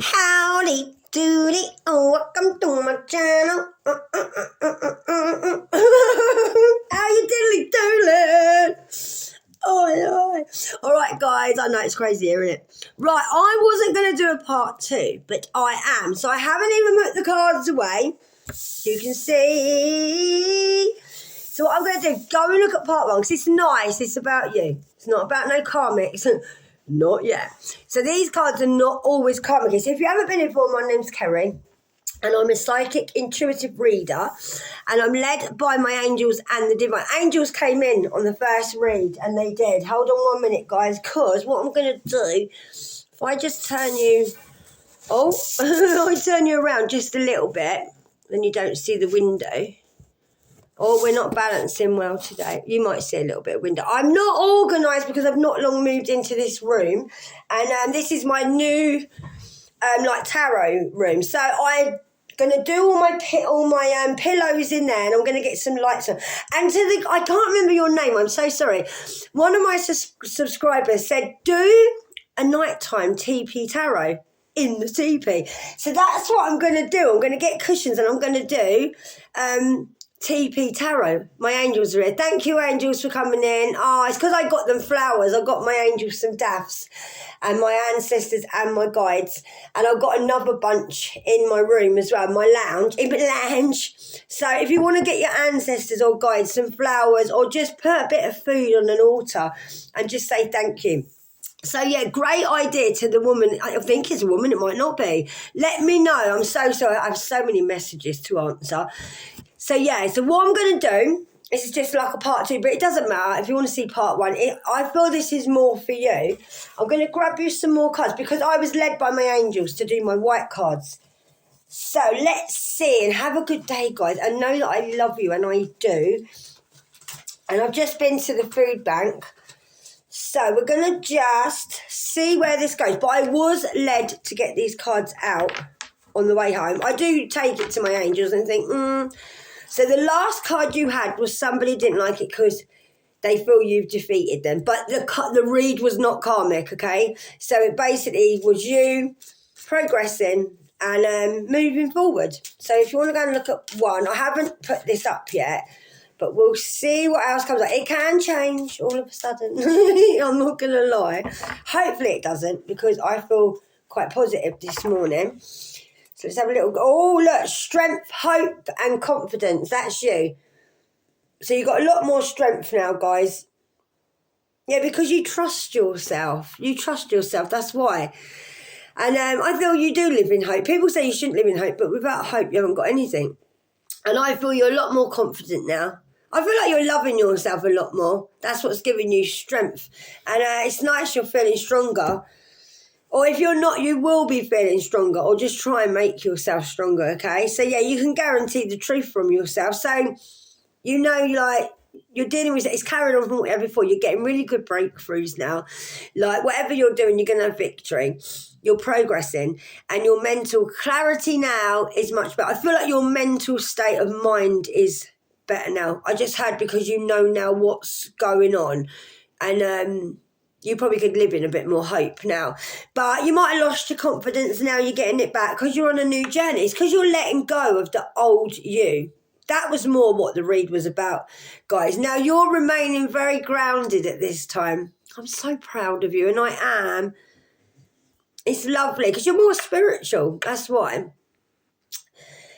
Howdy doody, oh, welcome to my channel. How you diddly doodling? Oh, Lord. All right, guys, I know it's crazy here, isn't it? Right, I wasn't going to do a part 2, but I am. So I haven't even put the cards away. You can see. So what I'm going to do, go and look at part 1, because it's nice. It's about you. It's not about no karmics. Not yet. So these cards are not always karmic. So if you haven't been informed, my name's Kerry. And I'm a psychic intuitive reader, and I'm led by my angels and the divine. Angels came in on the first read, and they did. Hold on 1 minute, guys, because what I'm going to do, if I just turn you, I turn you around just a little bit, then you don't see the window. Oh, we're not balancing well today. You might see a little bit of window. I'm not organised because I've not long moved into this room, and this is my new tarot room. So I'm gonna do all my pillows in there, and I'm gonna get some lights on. And I can't remember your name. I'm so sorry. One of my subscribers said, do a nighttime TP tarot in the TP. So that's what I'm gonna do. I'm gonna get cushions, and I'm gonna do TP Tarot. My angels are here. Thank you, angels, for coming in. Oh, it's because I got them flowers. I got my angels some daffs, and my ancestors and my guides. And I've got another bunch in my room as well, my lounge. So if you want to get your ancestors or guides some flowers, or just put a bit of food on an altar and just say thank you. So, yeah, great idea to the woman. I think it's a woman. It might not be. Let me know. I'm so sorry. I have so many messages to answer. So, yeah, so what I'm going to do, this is just like a part 2, but it doesn't matter if you want to see part 1. I feel this is more for you. I'm going to grab you some more cards because I was led by my angels to do my white cards. So, let's see and have a good day, guys. I know that I love you, and I do. And I've just been to the food bank. So, we're going to just see where this goes. But I was led to get these cards out on the way home. I do take it to my angels and think, So the last card you had was somebody didn't like it because they feel you've defeated them. But the read was not karmic, okay? So it basically was you progressing and moving forward. So if you want to go and look at 1, I haven't put this up yet, but we'll see what else comes up. It can change all of a sudden. I'm not going to lie. Hopefully it doesn't, because I feel quite positive this morning. So let's have a little, look, strength, hope, and confidence. That's you. So you've got a lot more strength now, guys. Yeah, because you trust yourself. You trust yourself, that's why. And I feel you do live in hope. People say you shouldn't live in hope, but without hope, you haven't got anything. And I feel you're a lot more confident now. I feel like you're loving yourself a lot more. That's what's giving you strength. And it's nice you're feeling stronger. Or if you're not, you will be feeling stronger, or just try and make yourself stronger, okay? So, yeah, you can guarantee the truth from yourself. So, you know, like, you're dealing with it. It's carrying on from what you had before. You're getting really good breakthroughs now. Like, whatever you're doing, you're going to have victory. You're progressing. And your mental clarity now is much better. I feel like your mental state of mind is better now. I just had, because you know now what's going on. And, you probably could live in a bit more hope now. But you might have lost your confidence. Now you're getting it back because you're on a new journey. It's because you're letting go of the old you. That was more what the read was about, guys. Now you're remaining very grounded at this time. I'm so proud of you, and I am. It's lovely because you're more spiritual. That's why.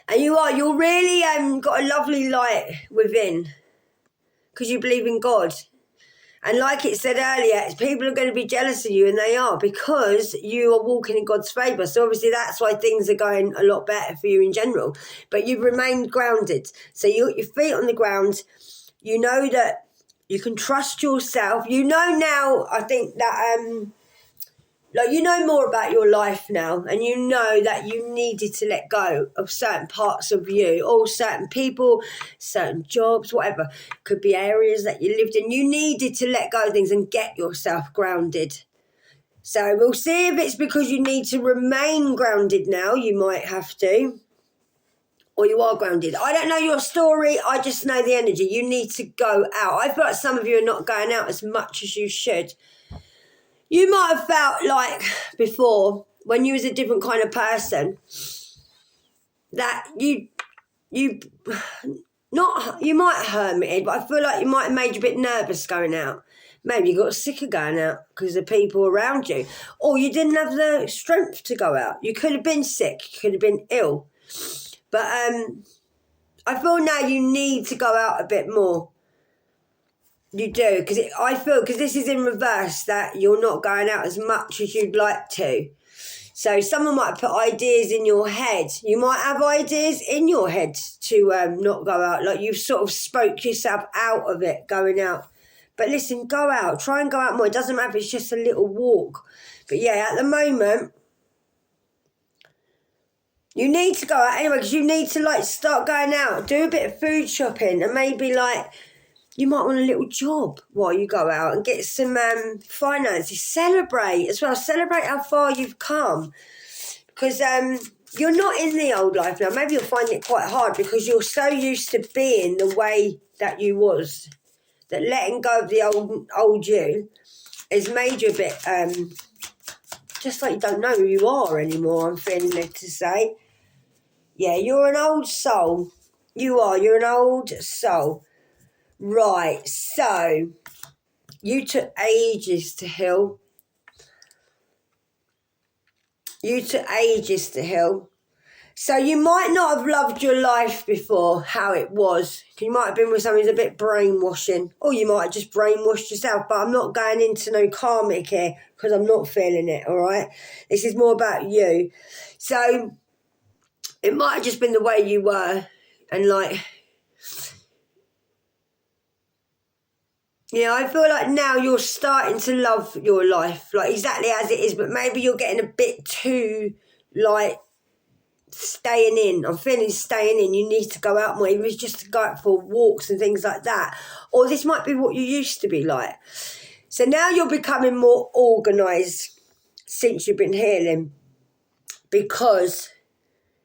And you're really got a lovely light within because you believe in God. And like it said earlier, people are going to be jealous of you, and they are, because you are walking in God's favour. So obviously that's why things are going a lot better for you in general. But you've remained grounded. So you got your feet on the ground. You know that you can trust yourself. You know now, I think that, you know more about your life now, and you know that you needed to let go of certain parts of you, or certain people, certain jobs, whatever. Could be areas that you lived in. You needed to let go of things and get yourself grounded. So we'll see if it's because you need to remain grounded now. You might have to. Or you are grounded. I don't know your story. I just know the energy. You need to go out. I feel like some of you are not going out as much as you should. You might have felt like before, when you was a different kind of person, that you might have hermited, but I feel like you might have made you a bit nervous going out. Maybe you got sick of going out because of people around you, or you didn't have the strength to go out. You could have been sick, you could have been ill, but I feel now you need to go out a bit more. You do, because this is in reverse, that you're not going out as much as you'd like to. So someone might put ideas in your head. You might have ideas in your head to not go out. Like you've sort of spoke yourself out of it, going out. But listen, go out. Try and go out more. It doesn't matter if it's just a little walk. But yeah, at the moment, you need to go out anyway, because you need to like start going out. Do a bit of food shopping, and maybe like you might want a little job while you go out and get some finances. Celebrate as well. Celebrate how far you've come. Because you're not in the old life now. Maybe you'll find it quite hard because you're so used to being the way that you was, that letting go of the old you has made you a bit just like you don't know who you are anymore, I'm feeling led to say. Yeah, you're an old soul. You are. You're an old soul. Right, so you took ages to heal. You took ages to heal. So you might not have loved your life before, how it was. You might have been with someone who's a bit brainwashing, or you might have just brainwashed yourself. But I'm not going into no karmic here because I'm not feeling it, all right? This is more about you. So it might have just been the way you were, and like, yeah, I feel like now you're starting to love your life, like exactly as it is, but maybe you're getting a bit too, like, staying in. I'm feeling staying in. You need to go out more, even if it's just to go out for walks and things like that. Or this might be what you used to be like. So now you're becoming more organised since you've been healing, because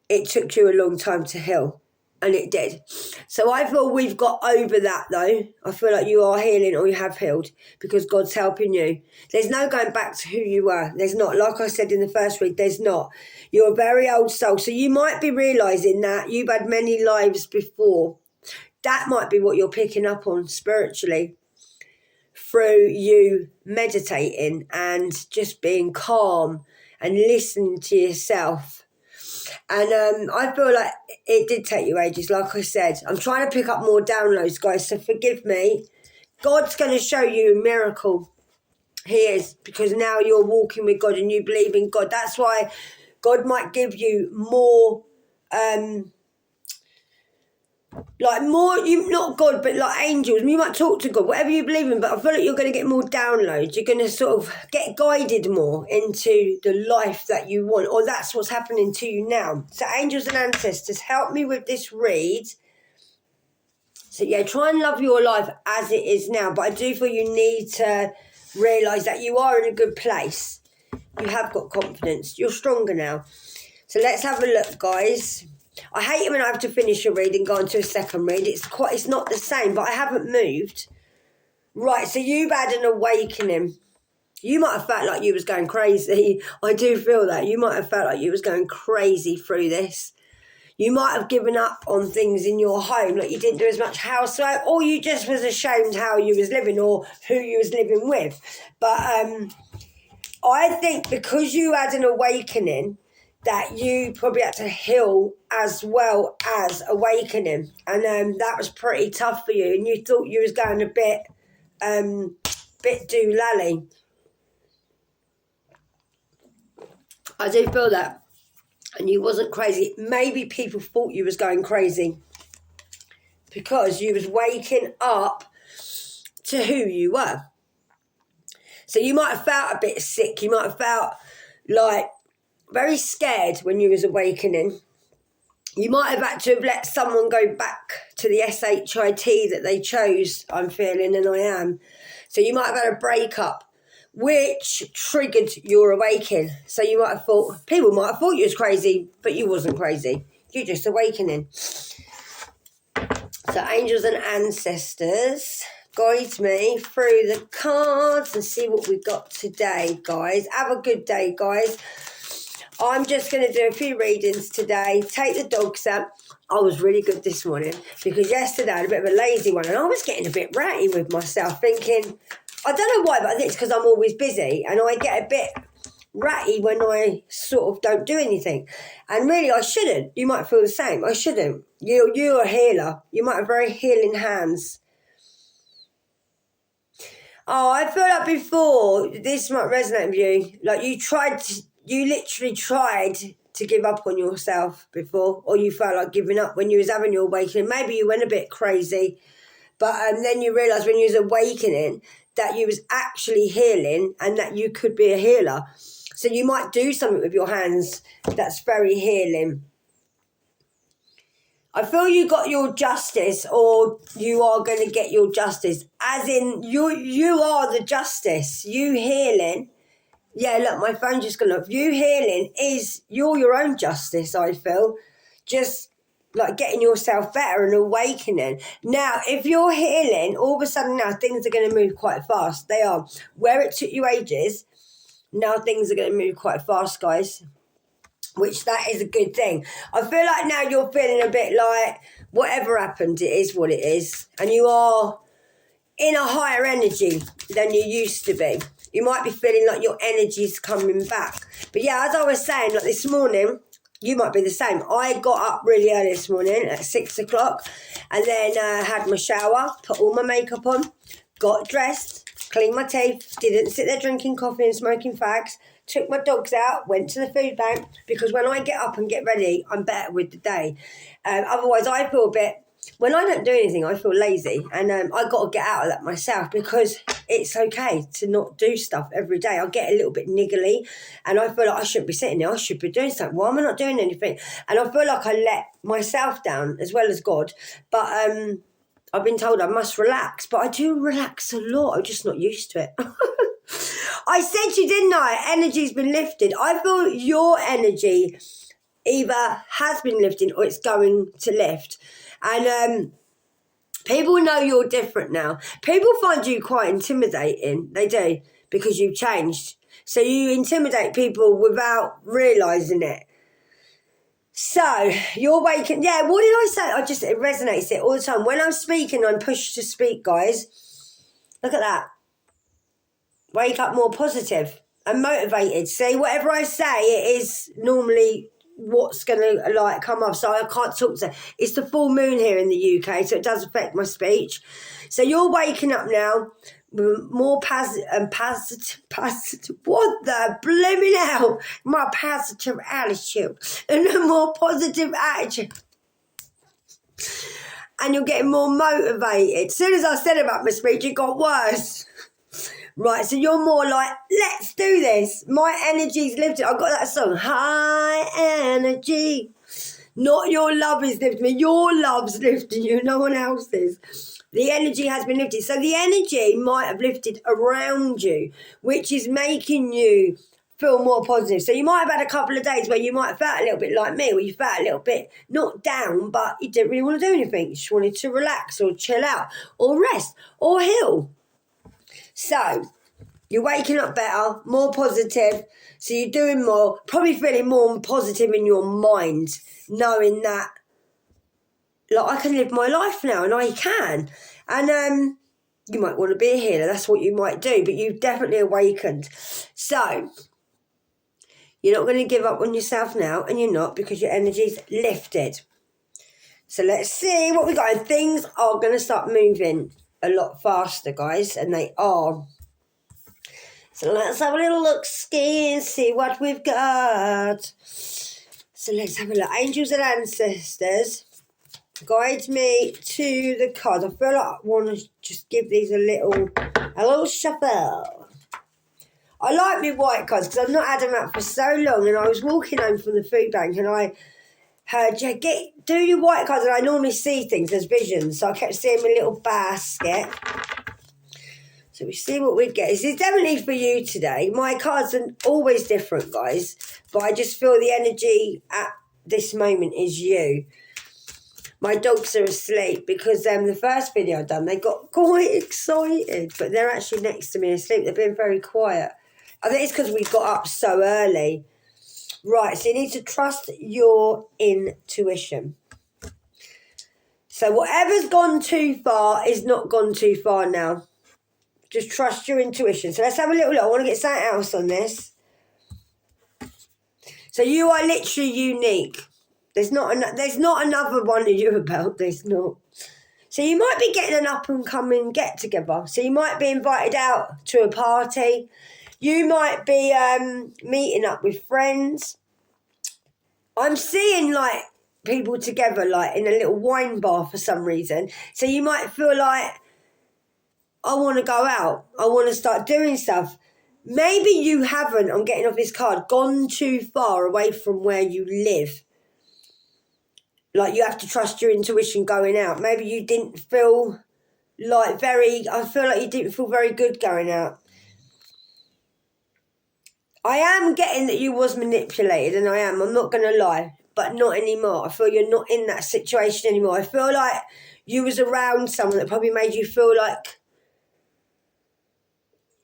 it took you a long time to heal. And it did. So I feel we've got over that though. I feel like you are healing, or you have healed, because God's helping you. There's no going back to who you were. There's not. Like I said in the first week, there's not. You're a very old soul. So you might be realising that you've had many lives before. That might be what you're picking up on spiritually through you meditating and just being calm and listening to yourself. And I feel like it did take you ages, like I said. I'm trying to pick up more downloads, guys, so forgive me. God's going to show you a miracle. He is, because now you're walking with God and you believe in God. That's why God might give you more, not God, but like angels. You might talk to God, whatever you believe in, but I feel like you're going to get more downloads. You're going to sort of get guided more into the life that you want, or that's what's happening to you now. So angels and ancestors, help me with this read. So yeah, try and love your life as it is now, but I do feel you need to realise that you are in a good place. You have got confidence. You're stronger now. So let's have a look, guys. I hate it when I have to finish a read and go on to a second read. It's not the same, but I haven't moved. Right, so you've had an awakening. You might have felt like you was going crazy. I do feel that. You might have felt like you was going crazy through this. You might have given up on things in your home, like you didn't do as much housework, or you just was ashamed how you was living or who you was living with. But I think because you had an awakening, that you probably had to heal as well as awakening. And that was pretty tough for you. And you thought you was going a bit doolally. I do feel that. And you wasn't crazy. Maybe people thought you was going crazy because you was waking up to who you were. So you might have felt a bit sick. You might have felt like very scared when you was awakening. You might have had to have let someone go back to the SHIT that they chose, I'm feeling, and I am. So you might have had a breakup, which triggered your awakening. So you might have thought, people might have thought you was crazy, but you wasn't crazy. You're just awakening. So angels and ancestors, guide me through the cards and see what we've got today, guys. Have a good day, guys. I'm just going to do a few readings today, take the dogs out. I was really good this morning because yesterday I had a bit of a lazy one and I was getting a bit ratty with myself thinking, I don't know why, but I think it's because I'm always busy and I get a bit ratty when I sort of don't do anything. And really I shouldn't. You might feel the same. I shouldn't. You're a healer. You might have very healing hands. Oh, I feel like before, this might resonate with you, like you literally tried to give up on yourself before, or you felt like giving up when you was having your awakening. Maybe you went a bit crazy, but then you realised when you was awakening that you was actually healing and that you could be a healer. So you might do something with your hands that's very healing. I feel you got your justice, or you are going to get your justice. As in, you are the justice. You healing. Yeah, look, my phone just gone off. You healing you're your own justice, I feel. Just like getting yourself better and awakening. Now, if you're healing, all of a sudden now things are going to move quite fast. They are. Where it took you ages, now things are going to move quite fast, guys. Which that is a good thing. I feel like now you're feeling a bit like whatever happened, it is what it is. And you are in a higher energy than you used to be. You might be feeling like your energy's coming back. But yeah, as I was saying, like this morning, you might be the same. I got up really early this morning at 6 o'clock and then had my shower, put all my makeup on, got dressed, cleaned my teeth, didn't sit there drinking coffee and smoking fags, took my dogs out, went to the food bank, because when I get up and get ready, I'm better with the day. Otherwise, I feel a bit, when I don't do anything, I feel lazy. And I got to get out of that myself because it's okay to not do stuff every day. I get a little bit niggly and I feel like I shouldn't be sitting there. I should be doing something. Why am I not doing anything? And I feel like I let myself down as well as God. But I've been told I must relax. But I do relax a lot. I'm just not used to it. I said to you, didn't I? Energy's been lifted. I feel your energy either has been lifted or it's going to lift. And people know you're different now. People find you quite intimidating. They do, because you've changed. So you intimidate people without realising it. So you're waking. Yeah, what did I say? It resonates it all the time. When I'm speaking, I'm pushed to speak, guys. Look at that. Wake up more positive and motivated. See, whatever I say, it is normally what's going to like come up. So I can't talk to. It's the full moon here in the UK, so it does affect my speech. So you're waking up now with more positive. What the blooming hell? More positive attitude and a more positive attitude. And you're getting more motivated. As soon as I said about my speech, it got worse. Right, so you're more like, let's do this. My energy's lifted. I've got that song, High Energy. Not your love is lifting me. Your love's lifting you, no one else's. The energy has been lifted. So the energy might have lifted around you, which is making you feel more positive. So you might have had a couple of days where you might have felt a little bit like me, where you felt a little bit not down, but you didn't really want to do anything. You just wanted to relax or chill out or rest or heal. So, you're waking up better, more positive, so you're doing more, probably feeling more positive in your mind, knowing that, like, I can live my life now, and I can. And you might want to be a healer, that's what you might do, but you've definitely awakened. So, you're not going to give up on yourself now, and you're not, because your energy's lifted. So let's see what we got. And things are going to start moving a lot faster, guys, and they are. So let's have a little look-ski and see what we've got. So let's have a look. Angels and ancestors, guide me to the cards. I feel like I want to just give these a little shuffle. I like my white cards because I've not had them out for so long, and I was walking home from the food bank and I heard, yeah, do your white cards, and I normally see things as visions, so I kept seeing my little basket. So we see what we get. This is definitely for you today. My cards are always different, guys, but I just feel the energy at this moment is you. My dogs are asleep because the first video I've done, they got quite excited, but they're actually next to me asleep. They've been very quiet. I think it's because we got up so early. Right, so you need to trust your intuition. So whatever's gone too far is not gone too far now. Just trust your intuition. So let's have a little look. I want to get something else on this. So you are literally unique. There's not another one of you about. There's not. So you might be getting an up and coming get together. So you might be invited out to a party. You might be meeting up with friends. I'm seeing like people together like in a little wine bar for some reason. So you might feel like, I want to go out. I want to start doing stuff. Maybe you haven't, I'm getting off this card, gone too far away from where you live. Like you have to trust your intuition going out. Maybe you didn't feel like I feel like you didn't feel very good going out. I am getting that you was manipulated, and I'm not going to lie, but not anymore. I feel you're not in that situation anymore. I feel like you was around someone that probably made you feel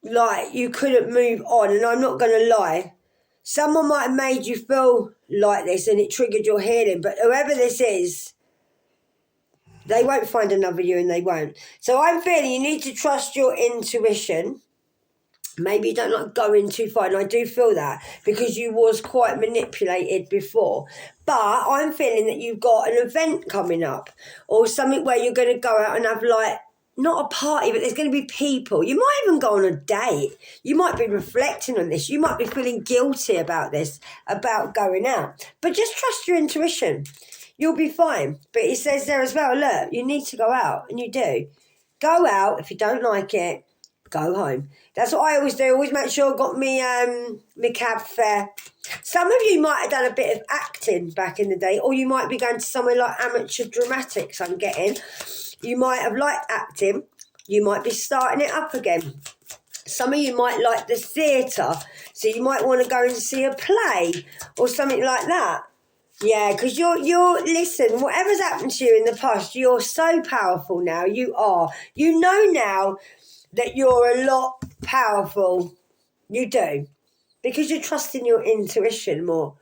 like you couldn't move on, and I'm not going to lie. Someone might have made you feel like this and it triggered your healing, but whoever this is, they won't find another you, and they won't. So I'm feeling you need to trust your intuition. Maybe you don't like going too far, and I do feel that because you was quite manipulated before. But I'm feeling that you've got an event coming up or something where you're going to go out and have like, not a party, but there's going to be people. You might even go on a date. You might be reflecting on this. You might be feeling guilty about this, about going out. But just trust your intuition. You'll be fine. But it says there as well, look, you need to go out, and you do. Go out. If you don't like it, go home. That's what I always do. Always make sure I got me my cab fare. Some of you might have done a bit of acting back in the day, or you might be going to somewhere like amateur dramatics, I'm getting. You might have liked acting. You might be starting it up again. Some of you might like the theatre, so you might want to go and see a play or something like that. Yeah, because you're listen, whatever's happened to you in the past, you're so powerful now. You are. You know now that you're a lot powerful. You do. Because you're trusting your intuition more.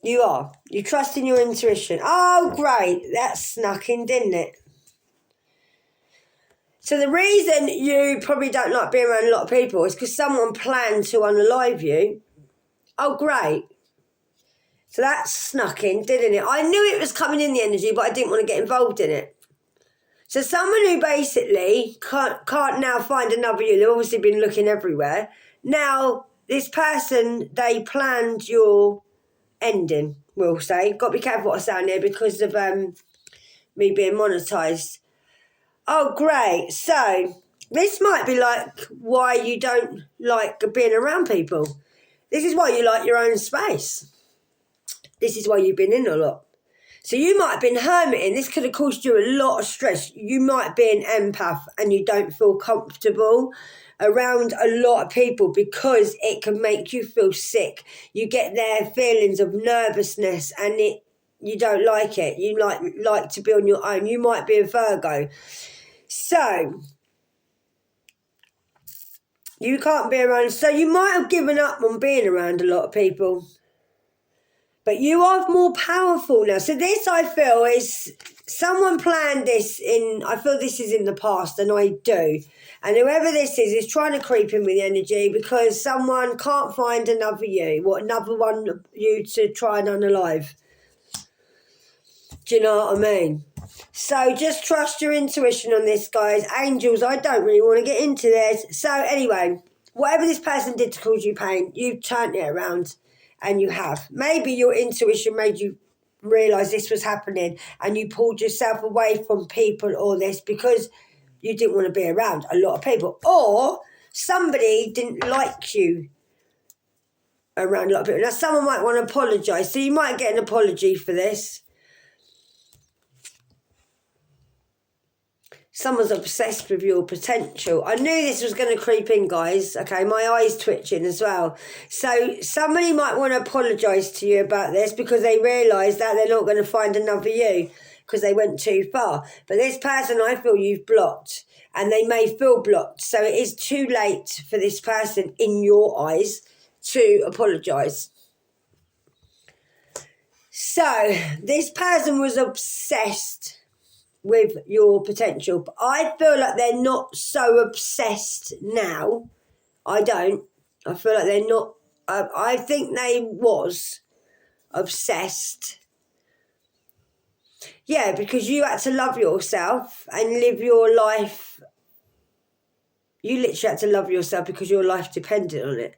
You are. You trust in your intuition. Oh, great. That snuck in, didn't it? So the reason you probably don't like being around a lot of people is because someone planned to unalive you. Oh, great. So that snuck in, didn't it? I knew it was coming in the energy, but I didn't want to get involved in it. So someone who basically can't now find another you, they've obviously been looking everywhere. Now, this person, they planned your ending, we'll say. Got to be careful what I say on here because of me being monetised. Oh, great. So this might be like why you don't like being around people. This is why you like your own space. This is why you've been in a lot. So you might have been hermiting. This could have caused you a lot of stress. You might be an empath and you don't feel comfortable around a lot of people because it can make you feel sick. You get their feelings of nervousness and you don't like it. You like to be on your own. You might be a Virgo. So you can't be around. So you might have given up on being around a lot of people. But you are more powerful now. So this, I feel, is someone planned this I feel this is in the past, and I do. And whoever this is trying to creep in with the energy because someone can't find another you, another one of you to try and unalive. Do you know what I mean? So just trust your intuition on this, guys. Angels, I don't really want to get into this. So anyway, whatever this person did to cause you pain, you turned it around. And you have. Maybe your intuition made you realise this was happening and you pulled yourself away from people or this because you didn't want to be around a lot of people. Or somebody didn't like you around a lot of people. Now, someone might want to apologise. So you might get an apology for this. Someone's obsessed with your potential. I knew this was going to creep in, guys. Okay, my eye's twitching as well. So somebody might want to apologise to you about this because they realise that they're not going to find another you because they went too far. But this person, I feel you've blocked and they may feel blocked. So it is too late for this person, in your eyes, to apologise. So, this person was obsessed with your potential. But I feel like they're not so obsessed now. I don't. I feel like they're not. I think they was obsessed. Yeah, because you had to love yourself and live your life. You literally had to love yourself because your life depended on it.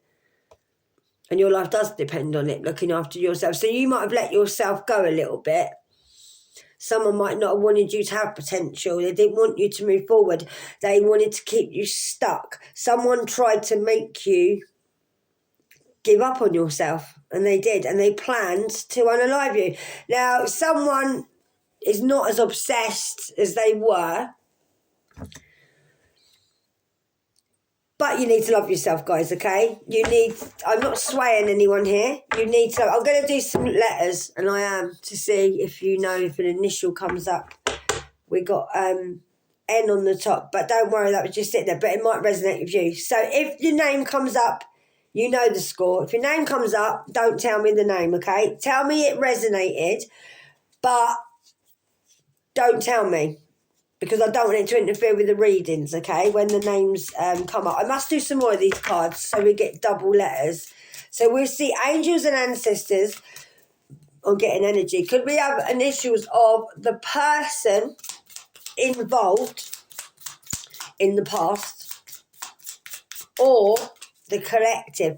And your life does depend on it, looking after yourself. So you might have let yourself go a little bit. Someone might not have wanted you to have potential. They didn't want you to move forward. They wanted to keep you stuck. Someone tried to make you give up on yourself. And they did. And they planned to unalive you. Now, someone is not as obsessed as they were. But you need to love yourself, guys, okay? I'm not swaying anyone here. You need to, I'm going to do some letters, and I am, to see if you know if an initial comes up. We got N on the top, but don't worry, that was just it there, but it might resonate with you. So if your name comes up, you know the score. If your name comes up, don't tell me the name, okay? Tell me it resonated, but don't tell me. Because I don't want it to interfere with the readings, okay, when the names come up. I must do some more of these cards so we get double letters. So we'll see angels and ancestors on getting energy. Could we have initials of the person involved in the past or the collective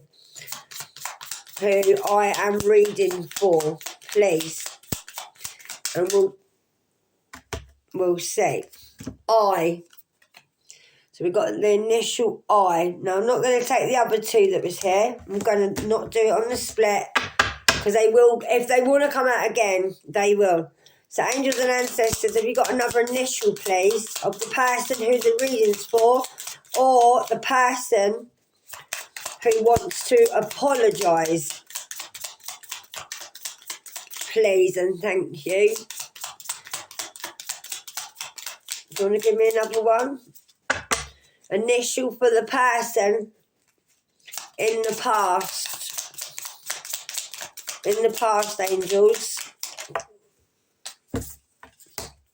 who I am reading for, please? And we'll see. I. So we've got the initial I. Now, I'm not going to take the other two that was here. I'm going to not do it on the split. Because they will, if they want to come out again, they will. So angels and ancestors, have you got another initial, please, of the person who the reading's for, or the person who wants to apologise? Please and thank you. Do you want to give me another one? Initial for the person in the past. In the past, angels.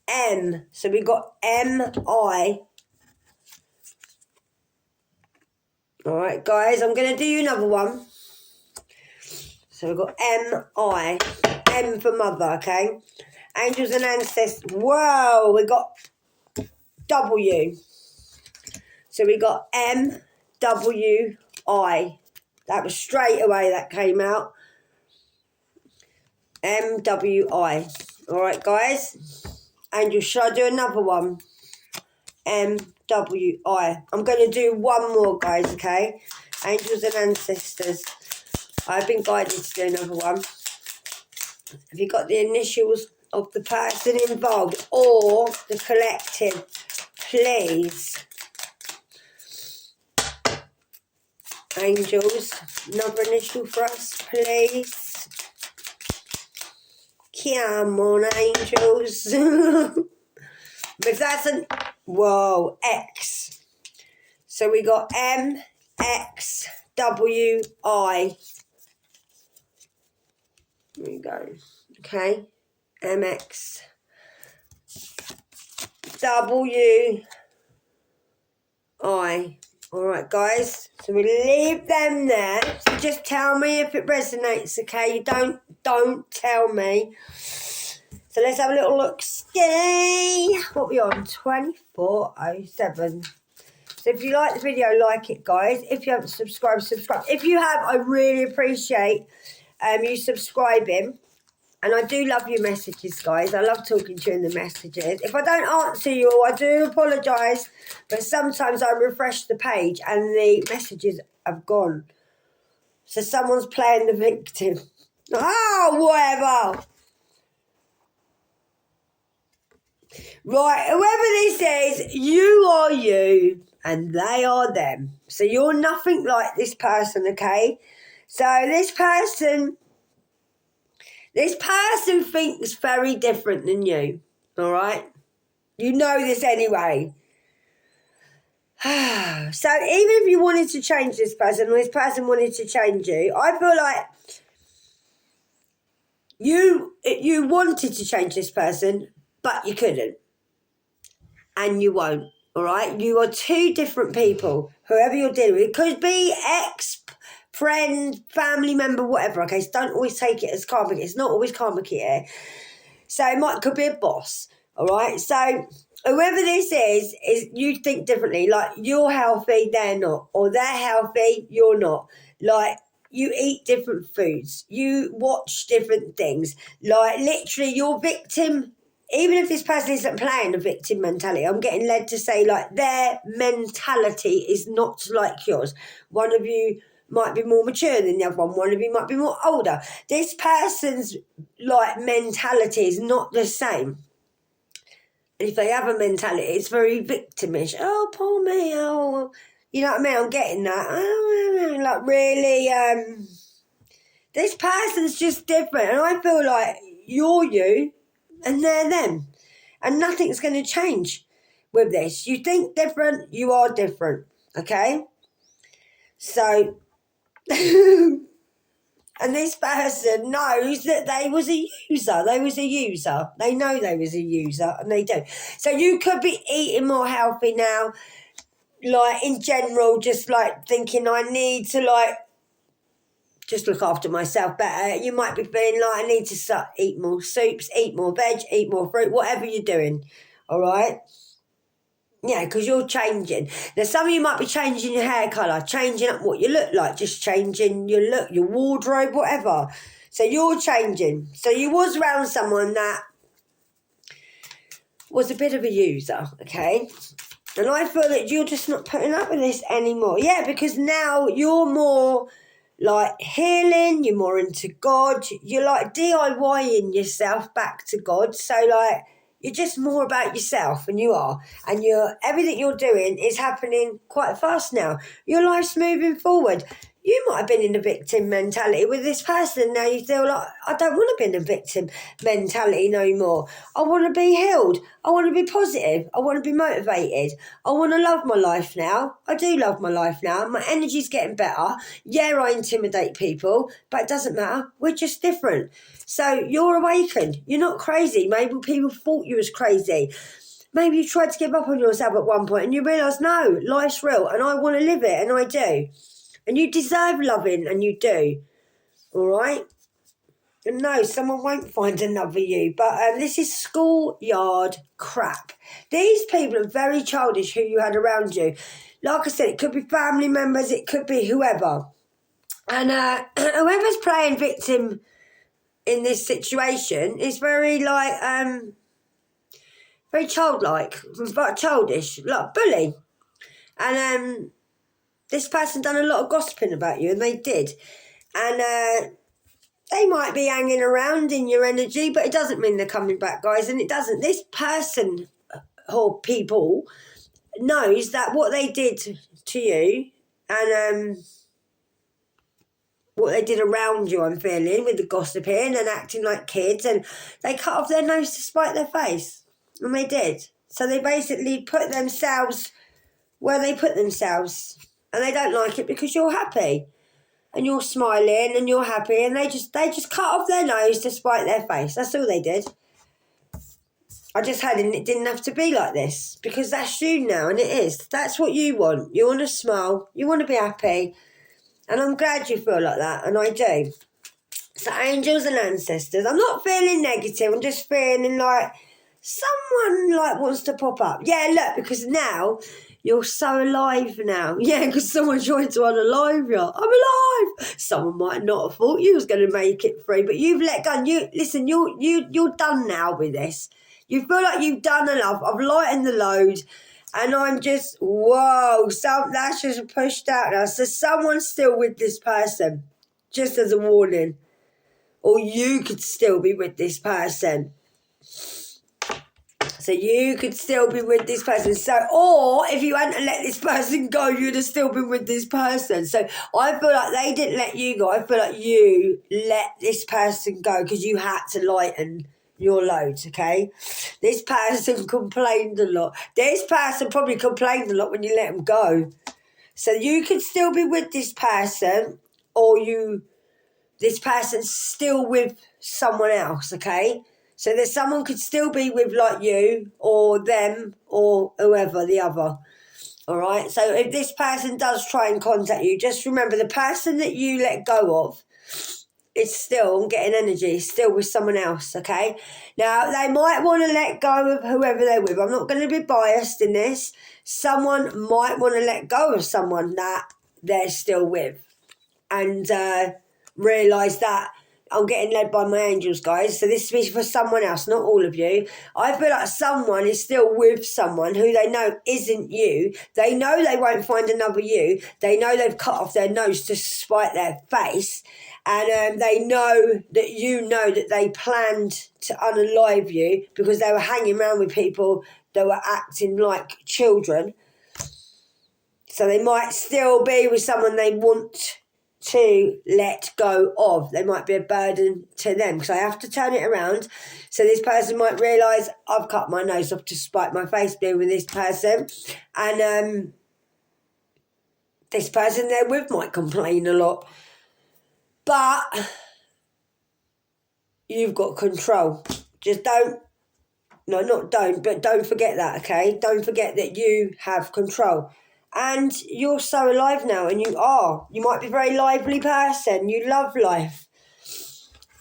M. So we got M-I. Alright, guys, I'm going to do you another one. So we've got M-I. M for mother, okay? Angels and ancestors. Whoa, we got W. So we got M-W-I. That was straight away that came out. M-W-I. Alright, guys. Angels, should I do another one? M-W-I. I'm going to do one more, guys, okay? Angels and ancestors. I've been guided to do another one. Have you got the initials of the person involved or the collective, please? Angels, another initial for us, please. Come on, angels. If that's an... Whoa, X. So we got M-X-W-I. There we go. Okay. M-X-W-I. Alright, guys. So we leave them there. So just tell me if it resonates, okay? You don't tell me. So let's have a little look. Yay! What are we on? 2407. So if you like the video, like it, guys. If you haven't subscribed, subscribe. If you have, I really appreciate you subscribing. And I do love your messages, guys. I love talking to you in the messages. If I don't answer you all, I do apologise. But sometimes I refresh the page and the messages have gone. So someone's playing the victim. Oh, whatever. Right, whoever this is, you are you and they are them. So you're nothing like this person, okay? So this person thinks very different than you, all right? You know this anyway. So even if you wanted to change this person, or this person wanted to change you, I feel like you wanted to change this person, but you couldn't. And you won't, all right? You are two different people, whoever you're dealing with. It could be ex, friend, family member, whatever, okay? So don't always take it as karmic. It's not always karmic here. So could be a boss, all right? So whoever this is you think differently. Like, you're healthy, they're not. Or they're healthy, you're not. Like, you eat different foods. You watch different things. Like, literally, your victim, even if this person isn't playing a victim mentality, I'm getting led to say, like, their mentality is not like yours. One of you might be more mature than the other one. One of you might be more older. This person's, like, mentality is not the same. And if they have a mentality, it's very victimish. Oh, poor me. Oh, you know what I mean? I'm getting that. Oh, like, really, this person's just different. And I feel like you're you and they're them. And nothing's going to change with this. You think different, you are different. Okay? So, and this person knows that they was a user. They was a user. They know they was a user, and they do. So you could be eating more healthy now, like, in general, just, like, thinking I need to, like, just look after myself better. You might be feeling like I need to eat more soups, eat more veg, eat more fruit, whatever you're doing, all right? Yeah, because you're changing. Now, some of you might be changing your hair colour, changing up what you look like, just changing your look, your wardrobe, whatever. So you're changing. So you was around someone that was a bit of a user, okay? And I feel that you're just not putting up with this anymore. Yeah, because now you're more, like, healing, you're more into God, you're, like, DIYing yourself back to God. So, like, you're just more about yourself, and you are. And everything you're doing is happening quite fast now. Your life's moving forward. You might have been in a victim mentality with this person. Now you feel like, I don't want to be in a victim mentality no more. I want to be healed. I want to be positive. I want to be motivated. I want to love my life now. I do love my life now. My energy's getting better. Yeah, I intimidate people, but it doesn't matter. We're just different. So you're awakened. You're not crazy. Maybe people thought you was crazy. Maybe you tried to give up on yourself at one point and you realise, no, life's real and I want to live it, and I do. And you deserve loving, and you do. All right? And no, someone won't find another you. But this is schoolyard crap. These people are very childish who you had around you. Like I said, it could be family members, it could be whoever. And whoever's playing victim in this situation is very, like, very childlike, but childish, like bully. And this person done a lot of gossiping about you, and they did. And they might be hanging around in your energy, but it doesn't mean they're coming back, guys. And it doesn't. This person or people knows that what they did to you and what they did around you, I'm feeling, with the gossiping and acting like kids, and they cut off their nose to spite their face. And they did. So they basically put themselves where they put themselves. And they don't like it because you're happy. And you're smiling and you're happy. And they just cut off their nose to spite their face. That's all they did. I just had it, and it didn't have to be like this. Because that's you now, and it is. That's what you want. You want to smile. You want to be happy. And I'm glad you feel like that. And I do. So angels and ancestors. I'm not feeling negative. I'm just feeling like someone, like, wants to pop up. Yeah, look, because now you're so alive now. Yeah, because someone tried to unalive you. I'm alive. Someone might not have thought you was going to make it through, but you've let go. Listen, you're done now with this. You feel like you've done enough. I've lightened the load, and I'm just, whoa, that's just pushed out now. So someone's still with this person, just as a warning. Or you could still be with this person. So you could still be with this person. So, or if you hadn't let this person go, you'd have still been with this person. So I feel like they didn't let you go. I feel like you let this person go because you had to lighten your loads, okay? This person complained a lot. This person probably complained a lot when you let them go. So you could still be with this person, or this person's still with someone else, okay? So there's someone could still be with like you or them or whoever, the other. All right. So if this person does try and contact you, just remember the person that you let go of is still getting energy, still with someone else, okay? Now, they might want to let go of whoever they're with. I'm not going to be biased in this. Someone might want to let go of someone that they're still with and realise that I'm getting led by my angels, guys. So this is for someone else, not all of you. I feel like someone is still with someone who they know isn't you. They know they won't find another you. They know they've cut off their nose to spite their face. And they know that you know that they planned to unalive you because they were hanging around with people that were acting like children. So they might still be with someone they want to let go of. They might be a burden to them because I have to turn it around. So this person might realise I've cut my nose off to spite my face being with this person, and this person they're with might complain a lot, but you've got control. Just don't forget that, okay? Don't forget that you have control. And you're so alive now, and you are. You might be a very lively person. You love life.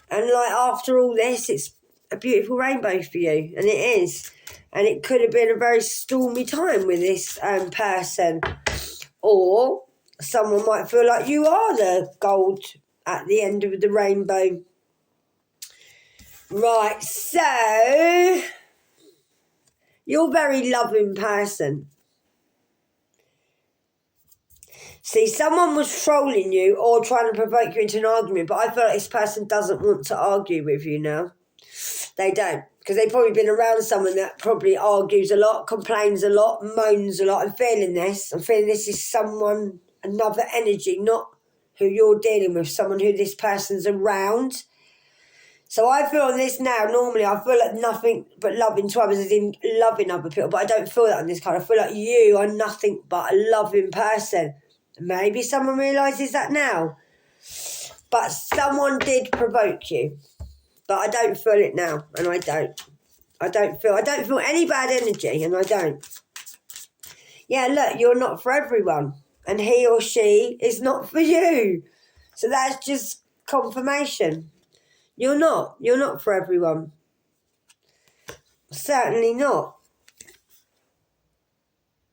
And like after all this, it's a beautiful rainbow for you. And it is. And it could have been a very stormy time with this person. Or someone might feel like you are the gold at the end of the rainbow. Right, so you're a very loving person. See, someone was trolling you or trying to provoke you into an argument, but I feel like this person doesn't want to argue with you now. They don't, because they've probably been around someone that probably argues a lot, complains a lot, moans a lot. I'm feeling this. I'm feeling this is someone, another energy, not who you're dealing with, someone who this person's around. So I feel on this now, normally I feel like nothing but loving to others, as in loving other people, but I don't feel that on this card. I feel like you are nothing but a loving person. Maybe someone realises that now. But someone did provoke you. But I don't feel it now, and I don't. I don't feel any bad energy, and I don't. Yeah, look, you're not for everyone, and he or she is not for you. So that's just confirmation. You're not for everyone. Certainly not.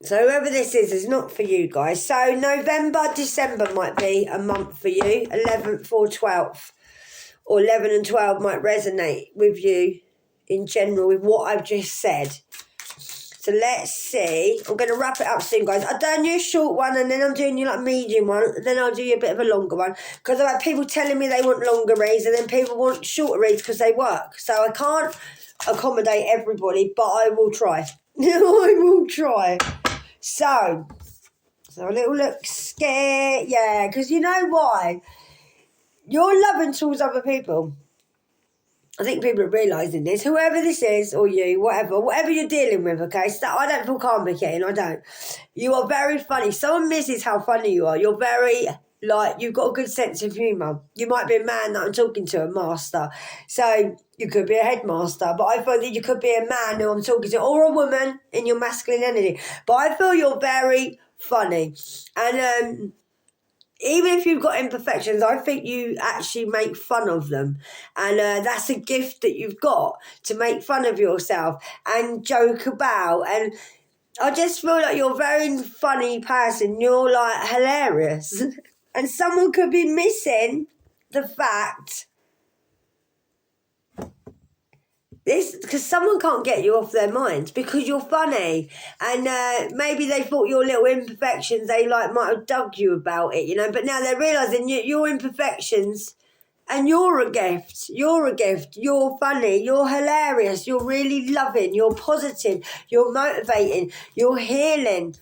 So whoever this is not for you, guys. So November, December might be a month for you. 11th or 12th. Or 11 and 12 might resonate with you in general with what I've just said. So let's see. I'm going to wrap it up soon, guys. I've done you a short one, and then I'm doing you like medium one, and then I'll do you a bit of a longer one. Because I've had people telling me they want longer reads, and then people want shorter reads because they work. So I can't accommodate everybody, but I will try. I will try. So a little look scared. Yeah, because you know why? You're loving towards other people. I think people are realising this. Whoever this is, or you, whatever you're dealing with, okay? So I don't feel complicated, I don't. You are very funny. Someone misses how funny you are. You're very, you've got a good sense of humour. You might be a man that I'm talking to, a master. So you could be a headmaster, but I feel that you could be a man who I'm talking to, or a woman in your masculine energy. But I feel you're very funny. And, even if you've got imperfections, I think you actually make fun of them. And that's a gift that you've got, to make fun of yourself and joke about. And I just feel like you're a very funny person. You're like hilarious. And someone could be missing the fact this, because someone can't get you off their minds because you're funny, and maybe they thought your little imperfections, they might have dug you about it, but now they're realising your imperfections, and you're a gift, you're funny, you're hilarious, you're really loving, you're positive, you're motivating, you're healing.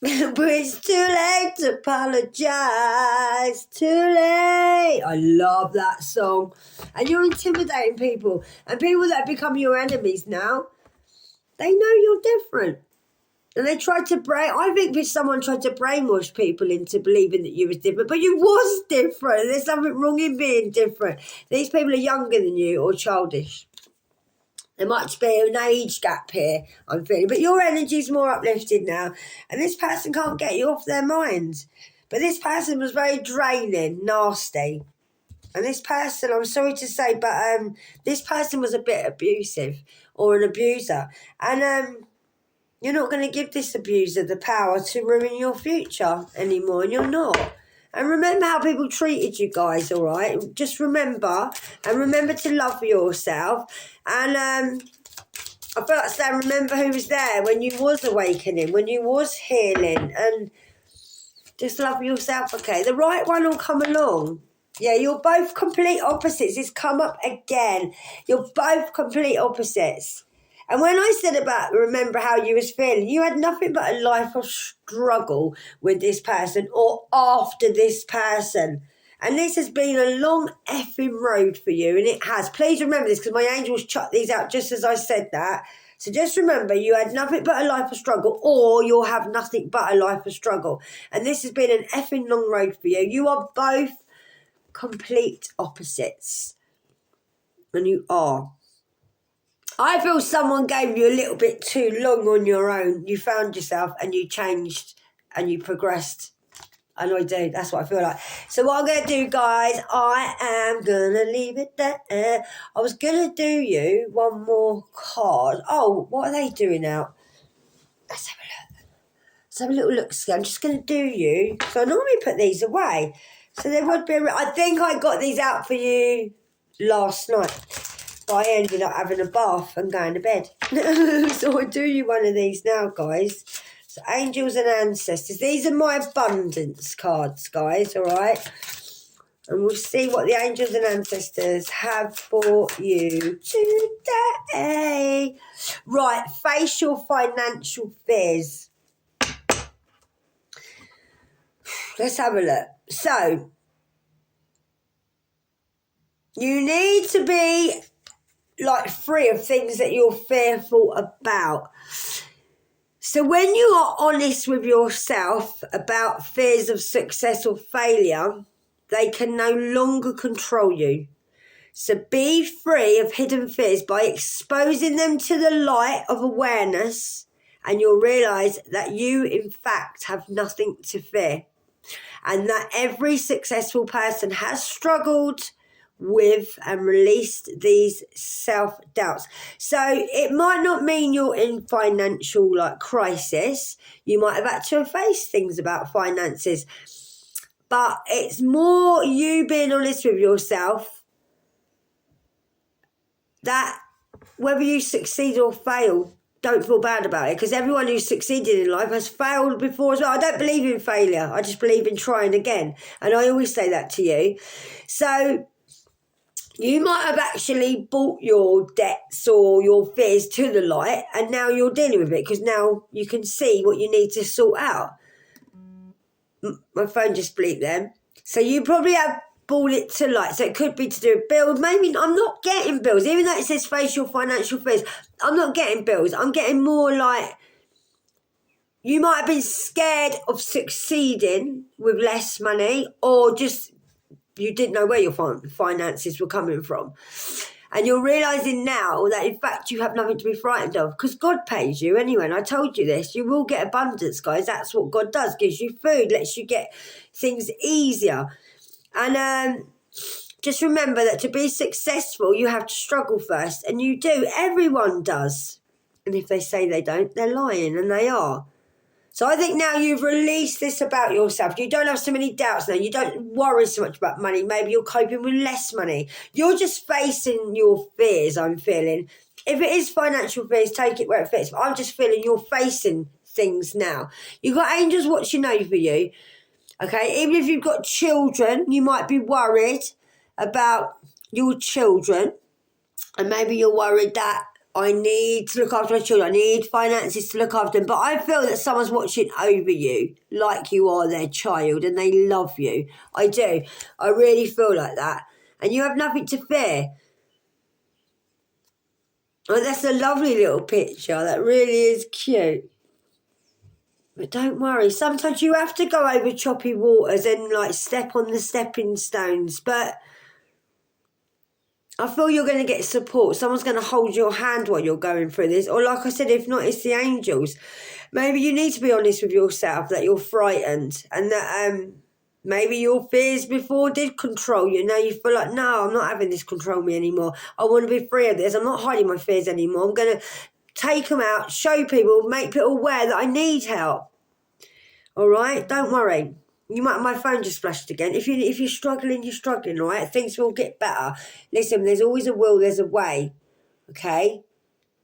But it's too late to apologise. Too late. I love that song. And you're intimidating people. And people that become your enemies now, they know you're different. And they tried to I think if someone tried to brainwash people into believing that you was different, but you was different. There's something wrong in being different. These people are younger than you or childish. There might be an age gap here, I'm feeling. But your energy's more uplifted now. And this person can't get you off their mind. But this person was very draining, nasty. And this person, I'm sorry to say, but this person was a bit abusive or an abuser. And you're not going to give this abuser the power to ruin your future anymore, and you're not. And remember how people treated you guys, all right? Just remember, and remember to love yourself. And I feel like saying, remember who was there when you was awakening, when you was healing, and just love yourself, okay? The right one will come along. Yeah, you're both complete opposites. It's come up again. You're both complete opposites. And when I said about remember how you was feeling, you had nothing but a life of struggle with this person or after this person. And this has been a long effing road for you, and it has. Please remember this, because my angels chucked these out just as I said that. So just remember, you had nothing but a life of struggle, or you'll have nothing but a life of struggle. And this has been an effing long road for you. You are both complete opposites. And you are. I feel someone gave you a little bit too long on your own. You found yourself and you changed and you progressed. I know I do. That's what I feel like. So what I'm going to do, guys, I am going to leave it there. I was going to do you one more card. Oh, what are they doing now? Let's have a look. Let's have a little look. I'm just going to do you. So I normally put these away. So there would be I think I got these out for you last night. But I ended up having a bath and going to bed. So I'll do you one of these now, guys. So angels and ancestors. These are my abundance cards, guys, all right? And we'll see what the angels and ancestors have for you today. Right, face your financial fears. Let's have a look. So, you need to be free of things that you're fearful about. So when you are honest with yourself about fears of success or failure, they can no longer control you. So be free of hidden fears by exposing them to the light of awareness, and you'll realise that you, in fact, have nothing to fear. And that every successful person has struggled with and released these self-doubts. So it might not mean you're in financial crisis. You might have had to face things about finances. But it's more you being honest with yourself that whether you succeed or fail, don't feel bad about it, because everyone who's succeeded in life has failed before as well. I don't believe in failure. I just believe in trying again. And I always say that to you. So you might have actually brought your debts or your fears to the light, and now you're dealing with it because now you can see what you need to sort out. My phone just bleeped then. So you probably have brought it to light. So it could be to do with bills. Maybe I'm not getting bills. Even though it says face your financial fears, I'm not getting bills. I'm getting more you might have been scared of succeeding with less money, or just you didn't know where your finances were coming from. And you're realising now that, in fact, you have nothing to be frightened of, because God pays you anyway. And I told you this. You will get abundance, guys. That's what God does. Gives you food, lets you get things easier. And just remember that to be successful, you have to struggle first. And you do. Everyone does. And if they say they don't, they're lying, and they are. So I think now you've released this about yourself. You don't have so many doubts now. You don't worry so much about money. Maybe you're coping with less money. You're just facing your fears, I'm feeling. If it is financial fears, take it where it fits. But I'm just feeling you're facing things now. You've got angels watching over you. Okay, even if you've got children, you might be worried about your children. And maybe you're worried that I need to look after my children. I need finances to look after them. But I feel that someone's watching over you like you are their child and they love you. I do. I really feel like that. And you have nothing to fear. Oh, that's a lovely little picture. That really is cute. But don't worry. Sometimes you have to go over choppy waters and like step on the stepping stones. But I feel you're going to get support. Someone's going to hold your hand while you're going through this. Or like I said, if not, it's the angels. Maybe you need to be honest with yourself that you're frightened and that maybe your fears before did control you. Now you feel like, no, I'm not having this control me anymore. I want to be free of this. I'm not hiding my fears anymore. I'm going to take them out, show people, make people aware that I need help. All right? Don't worry. My phone just flashed again. If you're struggling, you're struggling, all right? Things will get better. Listen, there's always a will, there's a way, okay?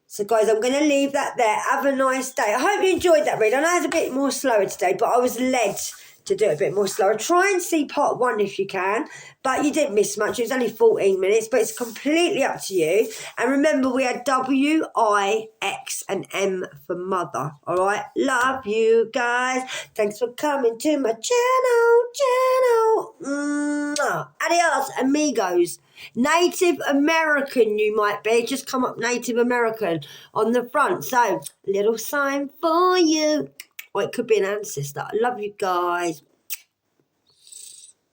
So, guys, I'm going to leave that there. Have a nice day. I hope you enjoyed that read. I know it's a bit more slower today, but I was led to do it a bit more slower. Try and see part 1 if you can, but you didn't miss much. It was only 14 minutes, but it's completely up to you. And remember, we had W, I, X, and M for mother. All right? Love you guys. Thanks for coming to my channel. Adios, amigos. Native American you might be. Just come up Native American on the front. So, little sign for you. Or it could be an ancestor. I love you guys.